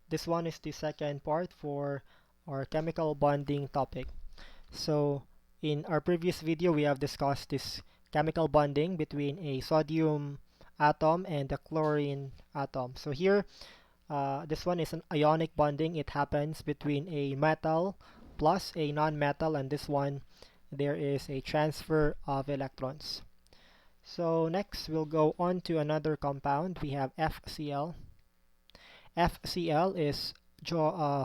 This one is the second part for our chemical bonding topic. So in our previous video, we have discussed this chemical bonding between a sodium atom and a chlorine atom. So here, this one is an ionic bonding. It happens between a metal plus a non-metal, and this one, there is a transfer of electrons. So next, we'll go on to another compound. We have FCl. FCl is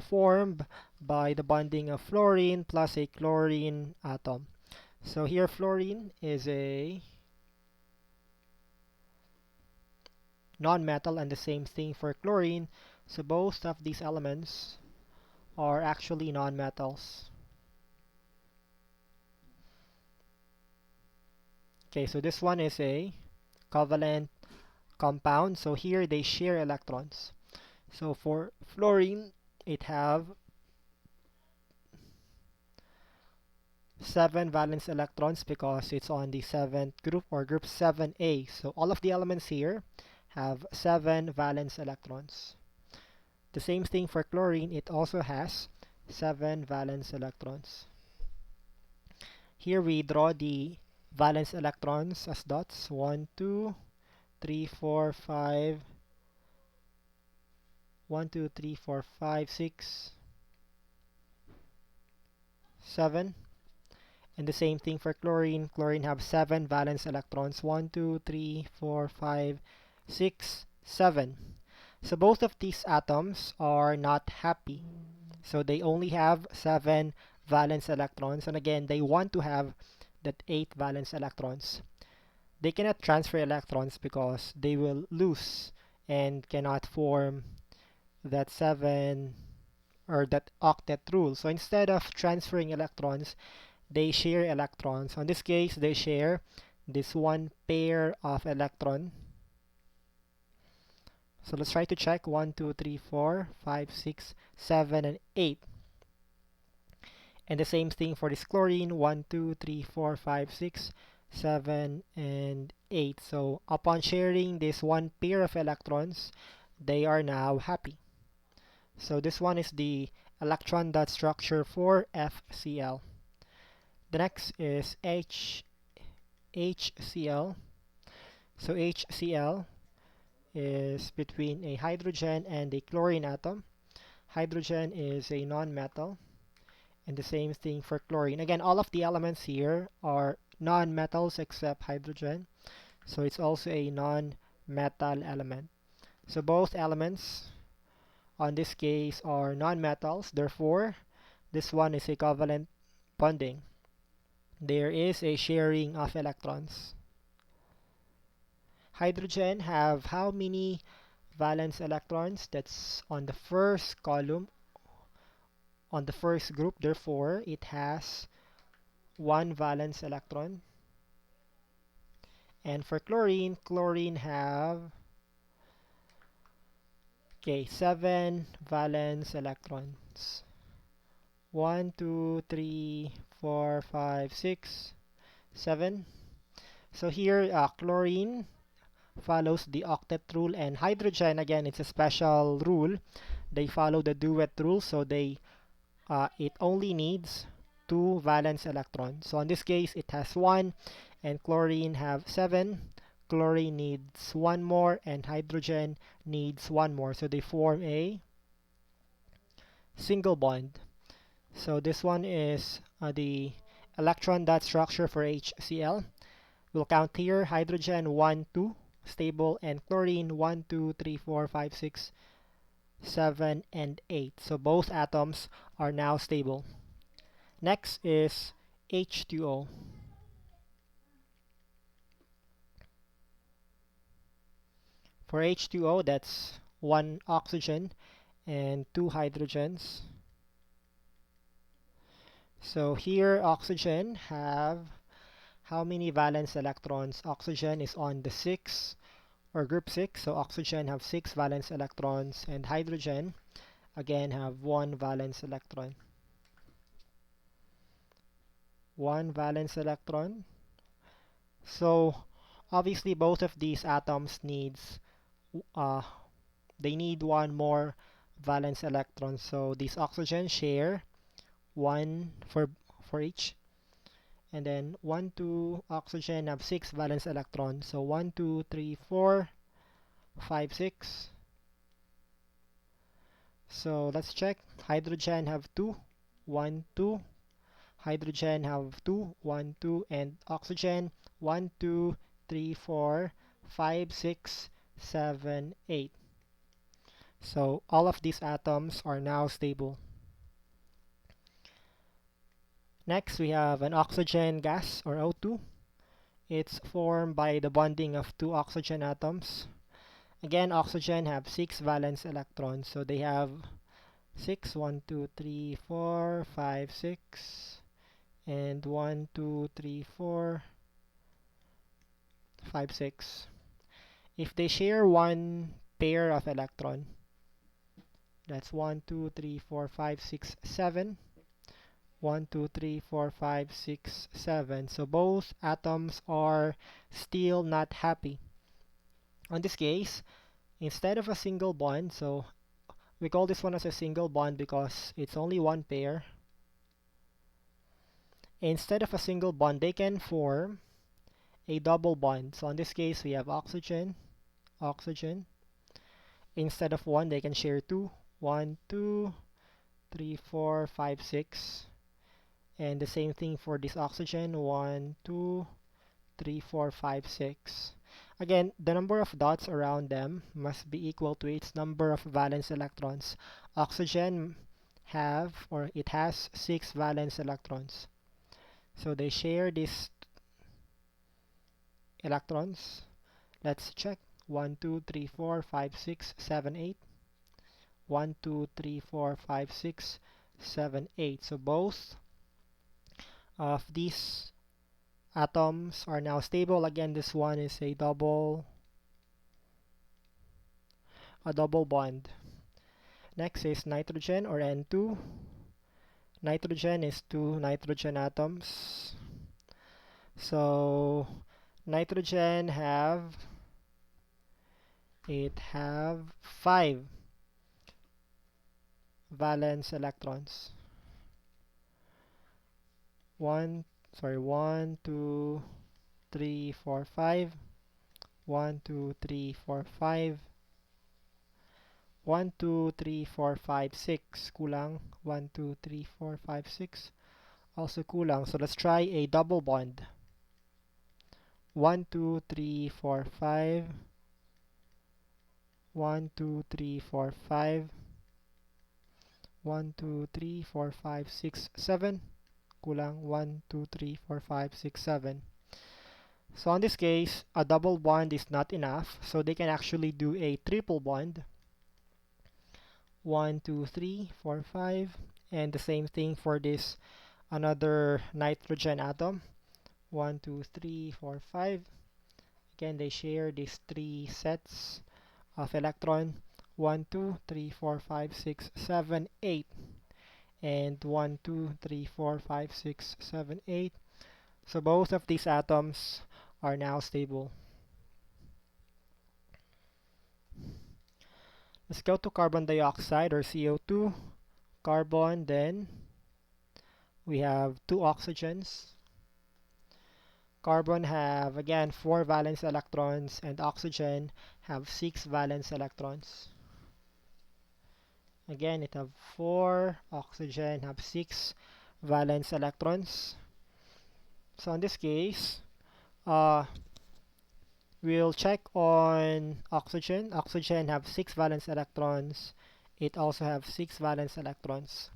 formed by the bonding of fluorine plus a chlorine atom. So here fluorine is a non-metal, and the same thing for chlorine. So both of these elements are actually non-metals. Okay, so this one is a covalent compound. So here they share electrons. So for fluorine, it have 7 valence electrons because it's on the 7th group, or group 7A. So all of the elements here have 7 valence electrons. The same thing for chlorine, it also has 7 valence electrons. Here we draw the valence electrons as dots: 1, 2, 3, 4, 5, 1, 2, 3, 4, 5, 6, 7. And the same thing for chlorine. Chlorine have 7 valence electrons: 1, 2, 3, 4, 5, 6, 7. So both of these atoms are not happy. So they only have 7 valence electrons, and again, they want to have that 8 valence electrons. They cannot transfer electrons because they will lose and cannot form that 7 or that octet rule. So instead of transferring electrons, they share electrons. In this case, they share this one pair of electron. So let's try to check: 1, 2, 3, 4, 5, 6, 7, and 8. And the same thing for this chlorine: 1, 2, 3, 4, 5, 6, 7, and 8. So upon sharing this one pair of electrons, they are now happy. So this one is the electron dot structure for FCl. The next is HCl. So HCl is between a hydrogen and a chlorine atom. Hydrogen is a non-metal, and the same thing for chlorine. Again, all of the elements here are non-metals except hydrogen, so it's also a non-metal element. So both elements on this case are non-metals, therefore this one is a covalent bonding. There is a sharing of electrons. Hydrogen have how many valence electrons? That's on the first column, on the first group, therefore it has 1 valence electron. And for chlorine, chlorine have 7 valence electrons. 1, 2, 3, 4, 5, 6, 7. So here chlorine follows the octet rule, and hydrogen, again, it's a special rule. They follow the duet rule, so it only needs 2 valence electrons. So in this case, it has 1, and chlorine have 7. Chlorine needs 1 more, and hydrogen needs 1 more. So they form a single bond. So this one is the electron dot structure for HCl. We'll count here: hydrogen 1, 2, stable, and chlorine 1, 2, 3, 4, 5, 6, 7, and 8. So both atoms are now stable. Next is H2O. For H2O, that's 1 oxygen and 2 hydrogens. So here oxygen have how many valence electrons? Oxygen is on the 6, or group 6, so oxygen have 6 valence electrons, and hydrogen again have 1 valence electron. 1 valence electron. So obviously both of these atoms needs they need 1 more valence electrons. So these oxygen share one for each. And then 1, 2, oxygen have 6 valence electrons. So 1, 2, 3, 4, 5, 6. So let's check. Hydrogen have 2, 1, 2. Hydrogen have 2, 1, 2. And oxygen 1, 2, 3, 4, 5, 6, 7, 8. So all of these atoms are now stable. Next, we have an oxygen gas, or O2. It's formed by the bonding of two oxygen atoms. Again, oxygen have 6 valence electrons, so they have 6, 1, 2, 3, 4, 5, 6, and 1, 2, 3, 4, 5, 6. If they share one pair of electron, that's 1, 2, 3, 4, 5, 6, 7. 1, 2, 3, 4, 5, 6, 7. So both atoms are still not happy. On this case, instead of a single bond, so we call this one as a single bond because it's only one pair. Instead of a single bond, they can form a double bond. So in this case, we have oxygen, oxygen. Instead of one, they can share two. 1, 2, 3, 4, 5, 6. And the same thing for this oxygen. 1, 2, 3, 4, 5, 6. Again, the number of dots around them must be equal to its number of valence electrons. Oxygen it has 6 valence electrons. So they share these electrons. Let's check. 1, 2, 3, 4, 5, 6, 7, 8. 1, 2, 3, 4, 5, 6, 7, 8. So both of these atoms are now stable. Again, this one is a double bond. Next is nitrogen, or N2. Nitrogen is 2 nitrogen atoms. So nitrogen have 5 valence electrons. 1, 2, 3, 4, 5. 1, 2, 3, 4, 5. 1, 2, 3, 4, 5, 6. Kulang. 1, 2, 3, 4, 5, 6. Also kulang. So let's try a double bond. 1, 2, 3, 4, 5. 1, 2, 3, 4, 5. 1, 2, 3, 4, 5, 6, 7. Kulang. 1, 2, 3, 4, 5, 6, 7. So in this case, a double bond is not enough. So they can actually do a triple bond. 1, 2, 3, 4, 5. And the same thing for this another nitrogen atom. 1, 2, 3, 4, 5. Again, they share these 3 sets of electron. 1, 2, 3, 4, 5, 6, 7, 8. And 1, 2, 3, 4, 5, 6, 7, 8. So both of these atoms are now stable. Let's go to carbon dioxide, or CO2. Carbon, then we have 2 oxygens. Carbon have, again, 4 valence electrons, and oxygen have 6 valence electrons. Again, it have 4, oxygen have 6 valence electrons. So in this case, we'll check on oxygen. Oxygen have 6 valence electrons. It also have 6 valence electrons.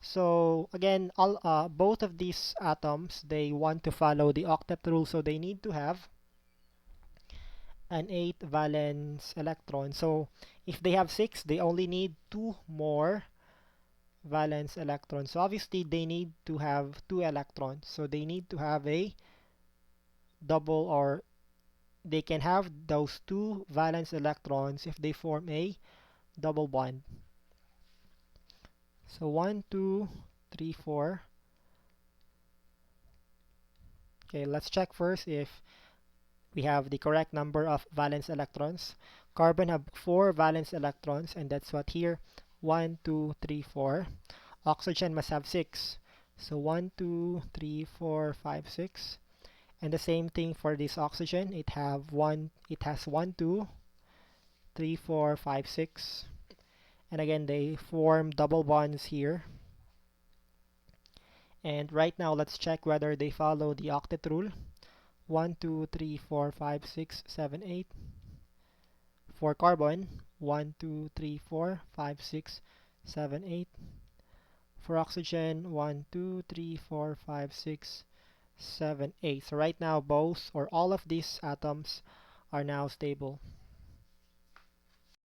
So again, both of these atoms, they want to follow the octet rule, so they need to have an 8 valence electron. So if they have 6, they only need 2 more valence electrons. So obviously they need to have 2 electrons. So they need to have a double, or they can have those 2 valence electrons if they form a double bond. So 1, 2, 3, 4. Okay, let's check first if we have the correct number of valence electrons. Carbon have 4 valence electrons, and that's what here. 1, 2, 3, 4. Oxygen must have 6. So 1, 2, 3, 4, 5, 6. And the same thing for this oxygen. It has 1, 2, 3, 4, 5, 6. And again, they form double bonds here. And right now, let's check whether they follow the octet rule. 1, 2, 3, 4, 5, 6, 7, 8. For carbon, 1, 2, 3, 4, 5, 6, 7, 8. For oxygen, 1, 2, 3, 4, 5, 6, 7, 8. So right now, both or all of these atoms are now stable.